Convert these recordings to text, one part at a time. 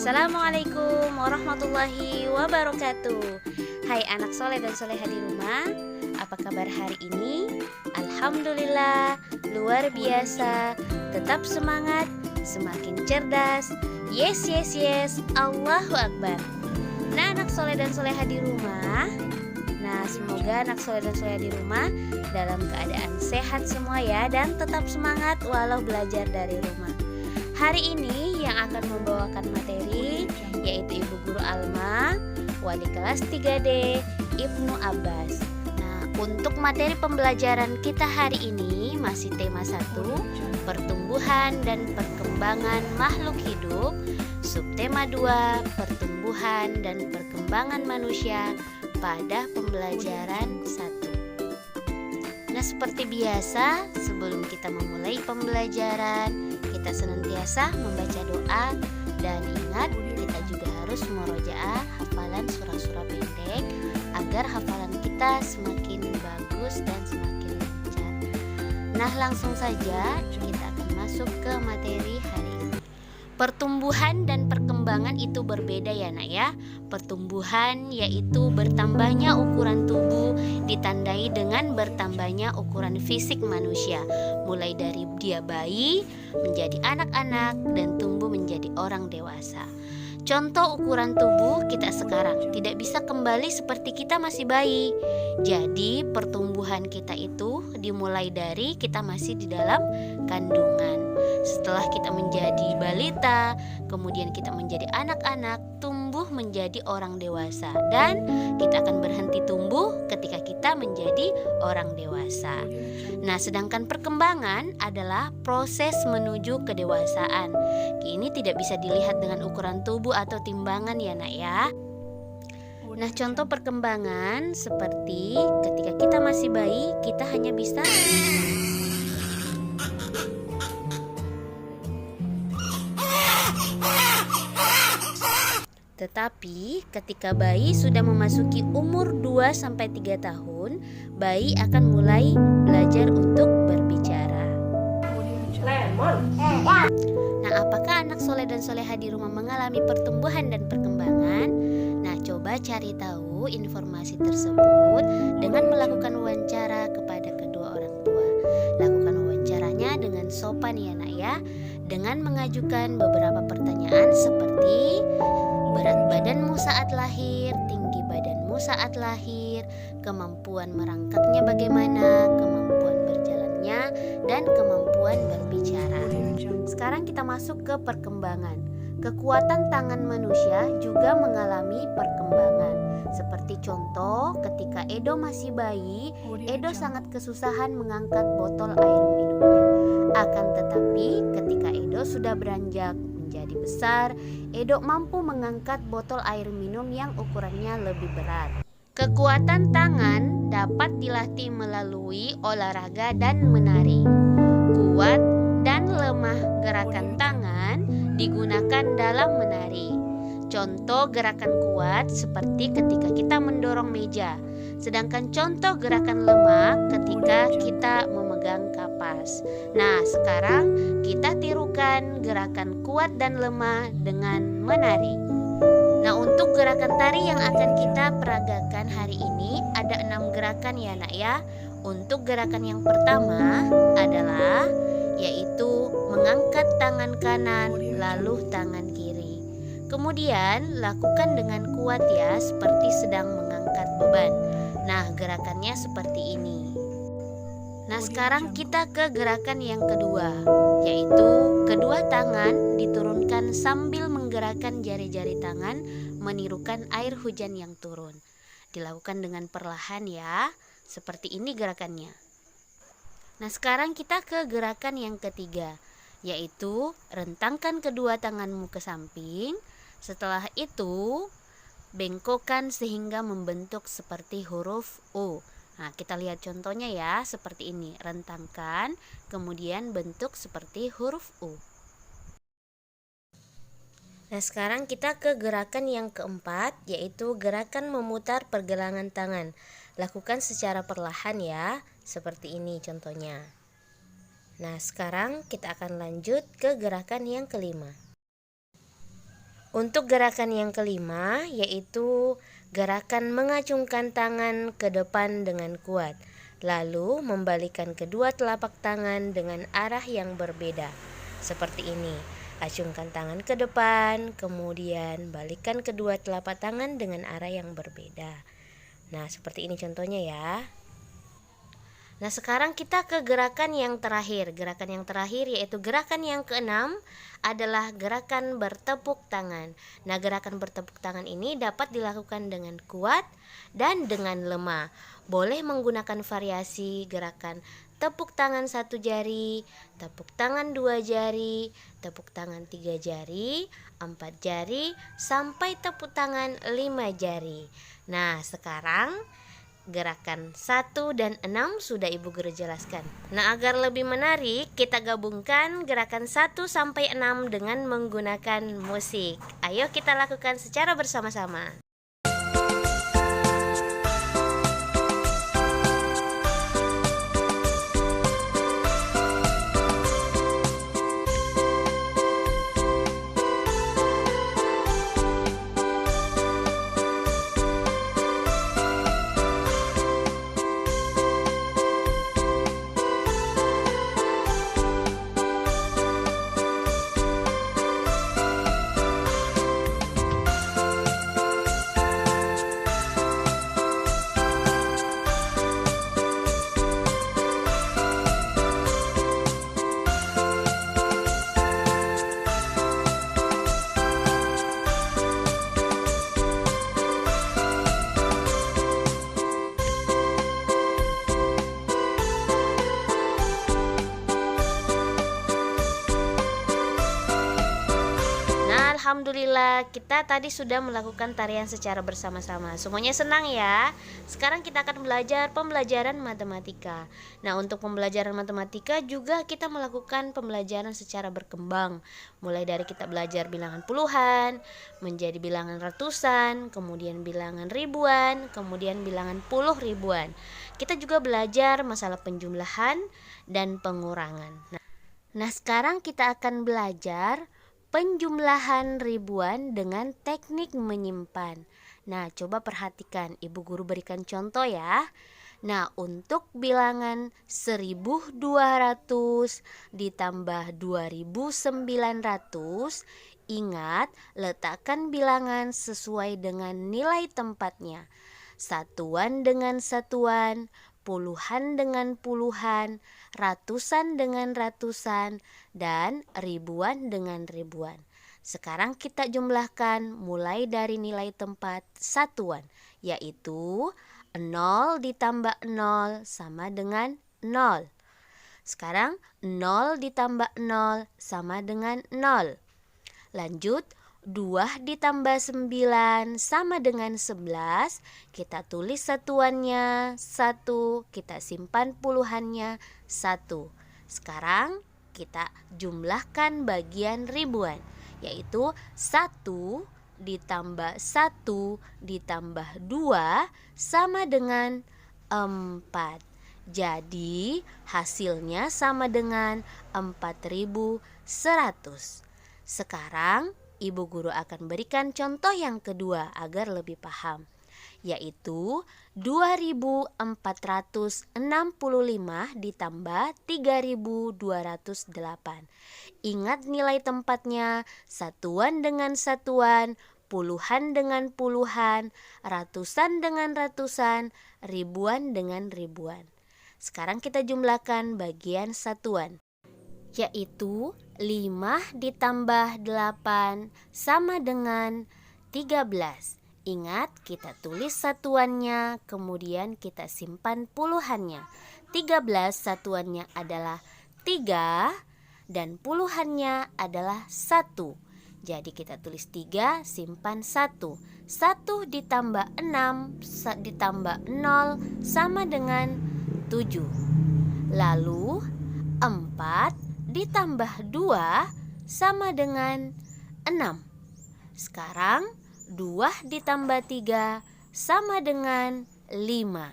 Assalamualaikum warahmatullahi wabarakatuh. Hai anak soleh dan soleha di rumah, apa kabar hari ini? Alhamdulillah, luar biasa. Tetap semangat, semakin cerdas. Yes, yes, yes, Allahu Akbar. Nah anak soleh dan soleha di rumah, semoga anak soleh dan soleha di rumah dalam keadaan sehat semua ya, dan tetap semangat walau belajar dari rumah. Hari ini yang akan membawakan materi yaitu Ibu Guru Alma, wali kelas 3D Ibnu Abbas. Nah, untuk materi pembelajaran kita hari ini masih tema 1, pertumbuhan dan perkembangan makhluk hidup. Subtema 2, pertumbuhan dan perkembangan manusia pada pembelajaran 1. Nah, seperti biasa, sebelum kita memulai pembelajaran, kita senantiasa membaca doa, dan ingat kita juga harus murojaah hafalan surah-surah pendek agar hafalan kita semakin bagus dan semakin lancar. Nah, langsung saja kita akan masuk ke materi hari ini. Pertumbuhan dan perkembangan itu berbeda ya nak ya. Pertumbuhan yaitu bertambahnya ukuran tubuh ditandai dengan bertambahnya ukuran fisik manusia, mulai dari dia bayi menjadi anak-anak dan tumbuh menjadi orang dewasa. Contoh ukuran tubuh kita sekarang tidak bisa kembali seperti kita masih bayi. Jadi pertumbuhan kita itu dimulai dari kita masih di dalam kandungan. Setelah kita menjadi balita, kemudian kita menjadi anak-anak, tumbuh menjadi orang dewasa, dan kita akan berhenti tumbuh ketika kita menjadi orang dewasa. Nah, sedangkan perkembangan adalah proses menuju kedewasaan. Ini tidak bisa dilihat dengan ukuran tubuh atau timbangan ya nak ya. Nah, contoh perkembangan seperti ketika kita masih bayi, kita hanya bisa tetapi ketika bayi sudah memasuki umur 2-3 tahun, bayi akan mulai belajar untuk berbicara. Nah, apakah anak soleh dan soleha di rumah mengalami pertumbuhan dan perkembangan? Nah, coba cari tahu informasi tersebut dengan melakukan wawancara kepada kedua orang tua. Lakukan wawancaranya dengan sopan ya nak ya, dengan mengajukan beberapa pertanyaan seperti berat badanmu saat lahir, tinggi badanmu saat lahir, kemampuan merangkaknya bagaimana, kemampuan berjalannya, dan kemampuan berbicara. Sekarang kita masuk ke perkembangan. Kekuatan tangan manusia juga mengalami perkembangan. Seperti contoh, ketika Edo masih bayi, Edo sangat kesusahan mengangkat botol air minumnya. Akan tetapi, ketika Edo sudah beranjak menjadi besar, Edo mampu mengangkat botol air minum yang ukurannya lebih berat. Kekuatan tangan dapat dilatih melalui olahraga dan menari. Kuat dan lemah gerakan tangan digunakan dalam menari. Contoh gerakan kuat seperti ketika kita mendorong meja, sedangkan contoh gerakan lemah ketika kita memegang kapas. Nah, sekarang kita tirukan gerakan kuat dan lemah dengan menari. Nah, untuk gerakan tari yang akan kita peragakan hari ini ada 6 gerakan ya nak ya. Untuk gerakan yang pertama adalah yaitu mengangkat tangan kanan lalu tangan kiri. Kemudian lakukan dengan kuat ya, seperti sedang mengangkat beban. Nah, gerakannya seperti ini. Nah, sekarang kita ke gerakan yang kedua, yaitu kedua tangan diturunkan sambil menggerakkan jari-jari tangan menirukan air hujan yang turun. Dilakukan dengan perlahan ya, seperti ini gerakannya. Nah, sekarang kita ke gerakan yang ketiga, yaitu rentangkan kedua tanganmu ke samping. Setelah itu, bengkokkan sehingga membentuk seperti huruf U. Nah, kita lihat contohnya ya, seperti ini. Rentangkan, kemudian bentuk seperti huruf U. Nah, sekarang kita ke gerakan yang keempat, yaitu gerakan memutar pergelangan tangan. Lakukan secara perlahan ya, seperti ini contohnya. Nah, sekarang kita akan lanjut ke gerakan yang kelima. Untuk gerakan yang kelima, yaitu gerakan mengacungkan tangan ke depan dengan kuat, lalu membalikkan kedua telapak tangan dengan arah yang berbeda. Seperti ini, acungkan tangan ke depan, kemudian balikkan kedua telapak tangan dengan arah yang berbeda. Nah, seperti ini contohnya ya. Nah, sekarang kita ke gerakan yang terakhir. Gerakan yang terakhir yaitu gerakan yang keenam adalah gerakan bertepuk tangan. Nah, gerakan bertepuk tangan ini dapat dilakukan dengan kuat dan dengan lemah. Boleh menggunakan variasi gerakan tepuk tangan 1 jari, tepuk tangan 2 jari, tepuk tangan 3 jari, 4 jari, sampai tepuk tangan 5 jari. Nah, sekarang gerakan 1 dan 6 sudah Ibu Guru jelaskan. Nah, agar lebih menarik, kita gabungkan gerakan 1 sampai 6 dengan menggunakan musik. Ayo kita lakukan secara bersama-sama. Alhamdulillah, kita tadi sudah melakukan tarian secara bersama-sama. Semuanya senang ya. Sekarang kita akan belajar pembelajaran matematika. Nah, untuk pembelajaran matematika juga kita melakukan pembelajaran secara berkembang. Mulai dari kita belajar bilangan puluhan, menjadi bilangan ratusan, kemudian bilangan ribuan, kemudian bilangan puluh ribuan. Kita juga belajar masalah penjumlahan dan pengurangan. Nah, sekarang kita akan belajar penjumlahan ribuan dengan teknik menyimpan. Nah, coba perhatikan, Ibu Guru berikan contoh ya. Nah, untuk bilangan 1200 ditambah 2900, ingat letakkan bilangan sesuai dengan nilai tempatnya. Satuan dengan satuan, puluhan dengan puluhan, ratusan dengan ratusan, dan ribuan dengan ribuan. Sekarang kita jumlahkan mulai dari nilai tempat satuan, yaitu 0 ditambah 0 sama dengan 0. Sekarang 0 ditambah 0 sama dengan 0. Lanjut, 2 ditambah 9 sama dengan 11. Kita tulis satuannya 1, kita simpan puluhannya 1. Sekarang kita jumlahkan bagian ribuan, yaitu 1 ditambah 1 ditambah 2 sama dengan 4. Jadi hasilnya sama dengan 4100. Sekarang Ibu Guru akan berikan contoh yang kedua agar lebih paham, yaitu 2465 ditambah 3208. Ingat nilai tempatnya, satuan dengan satuan, puluhan dengan puluhan, ratusan dengan ratusan, ribuan dengan ribuan. Sekarang kita jumlahkan bagian satuan, yaitu 5 ditambah 8 sama dengan 13. Ingat, kita tulis satuannya, kemudian kita simpan puluhannya. 13 satuannya adalah 3 dan puluhannya adalah 1. Jadi kita tulis 3, simpan 1. 1 ditambah 6 ditambah 0 sama dengan 7. Lalu 4 ditambah 2 sama dengan 6. Sekarang 2 ditambah 3 sama dengan 5.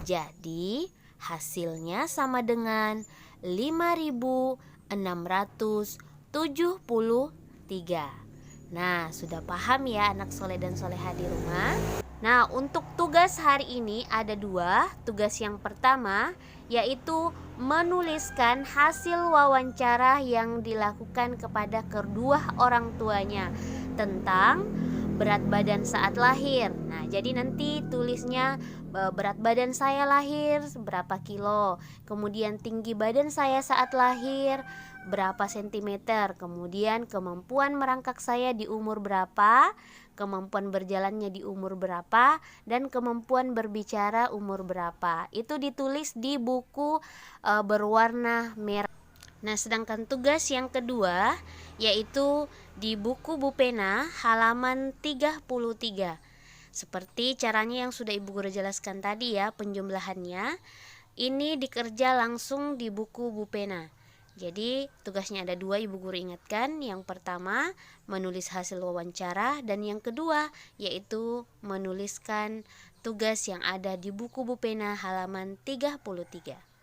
Jadi hasilnya sama dengan 5673. Nah, sudah paham ya anak soleh dan soleha di rumah? Nah, untuk tugas hari ini ada dua. Tugas yang pertama yaitu menuliskan hasil wawancara yang dilakukan kepada kedua orang tuanya tentang berat badan saat lahir. Nah, jadi nanti tulisnya berat badan saya lahir berapa kilo, kemudian tinggi badan saya saat lahir berapa sentimeter, kemudian kemampuan merangkak saya di umur berapa, kemampuan berjalannya di umur berapa, dan kemampuan berbicara umur berapa. Itu ditulis di buku berwarna merah. Nah, sedangkan tugas yang kedua yaitu di buku Bupena halaman 33. Seperti caranya yang sudah Ibu Guru jelaskan tadi ya, penjumlahannya. Ini dikerja langsung di buku Bupena. Jadi tugasnya ada dua, Ibu Guru ingatkan. Yang pertama menulis hasil wawancara, dan yang kedua yaitu menuliskan tugas yang ada di buku Bupena halaman 33.